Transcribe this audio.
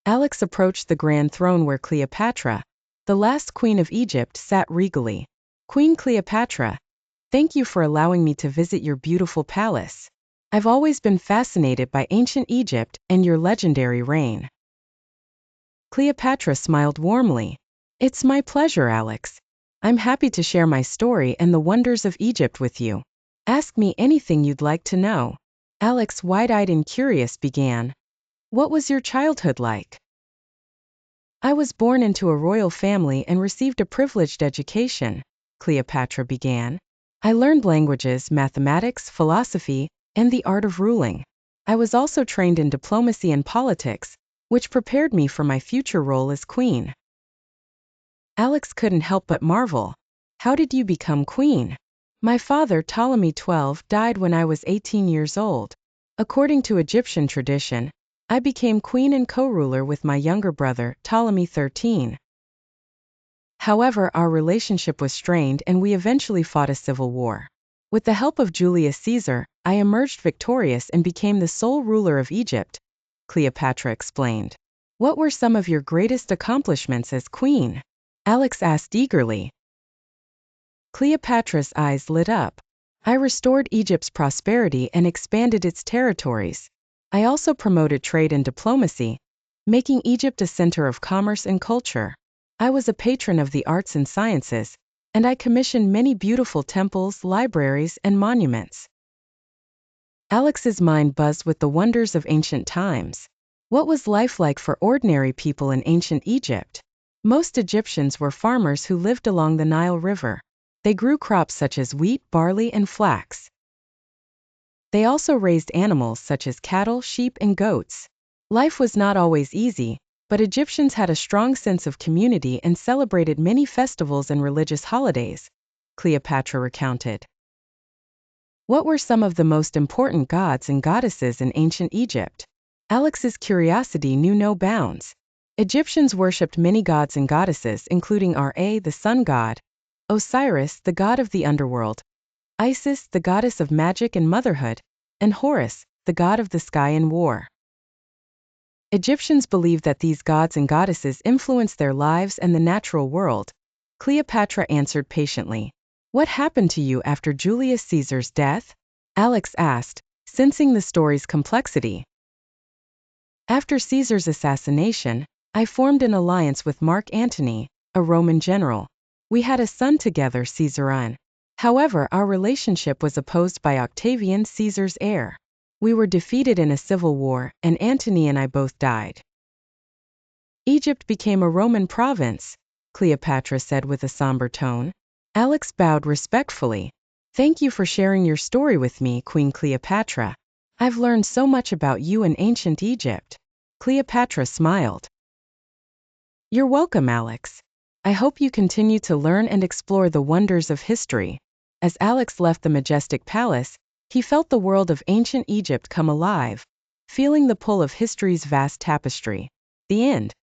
Alex approached the grand throne where Cleopatra, the last queen of Egypt, sat regally. Queen Cleopatra, thank you for allowing me to visit your beautiful palace. I've always been fascinated by ancient Egypt and your legendary reign. Cleopatra smiled warmly. It's my pleasure, Alex. I'm happy to share my story and the wonders of Egypt with you. Ask me anything you'd like to know. Alex, wide-eyed and curious, began. What was your childhood like? I was born into a royal family and received a privileged education, Cleopatra began. I learned languages, mathematics, philosophy, and the art of ruling. I was also trained in diplomacy and politics, which prepared me for my future role as queen. Alex couldn't help but marvel. How did you become queen? My father, Ptolemy XII, died when I was 18 years old. According to Egyptian tradition, I became queen and co-ruler with my younger brother, Ptolemy XIII. However, our relationship was strained and we eventually fought a civil war. With the help of Julius Caesar, I emerged victorious and became the sole ruler of Egypt, Cleopatra explained. What were some of your greatest accomplishments as queen? Alex asked eagerly. Cleopatra's eyes lit up. I restored Egypt's prosperity and expanded its territories. I also promoted trade and diplomacy, making Egypt a center of commerce and culture. I was a patron of the arts and sciences, and I commissioned many beautiful temples, libraries, and monuments. Alex's mind buzzed with the wonders of ancient times. What was life like for ordinary people in ancient Egypt? Most Egyptians were farmers who lived along the Nile River. They grew crops such as wheat, barley, and flax. They also raised animals such as cattle, sheep, and goats. Life was not always easy, but Egyptians had a strong sense of community and celebrated many festivals and religious holidays, Cleopatra recounted. What were some of the most important gods and goddesses in ancient Egypt? Alex's curiosity knew no bounds. Egyptians worshipped many gods and goddesses, including Ra, the sun god, Osiris, the god of the underworld, Isis, the goddess of magic and motherhood, and Horus, the god of the sky and war. Egyptians believed that these gods and goddesses influenced their lives and the natural world. Cleopatra answered patiently. What happened to you after Julius Caesar's death? Alex asked, sensing the story's complexity. After Caesar's assassination, I formed an alliance with Antony, a Roman general. We had a son together, Caesarion. However, our relationship was opposed by Octavian, Caesar's heir. We were defeated in a civil war, and Antony and I both died. Egypt became a Roman province, Cleopatra said with a somber tone. Alex bowed respectfully. Thank you for sharing your story with me, Queen Cleopatra. I've learned so much about you and ancient Egypt. Cleopatra smiled. You're welcome, Alex. I hope you continue to learn and explore the wonders of history. As Alex left the majestic palace, he felt the world of ancient Egypt come alive, feeling the pull of history's vast tapestry. The end.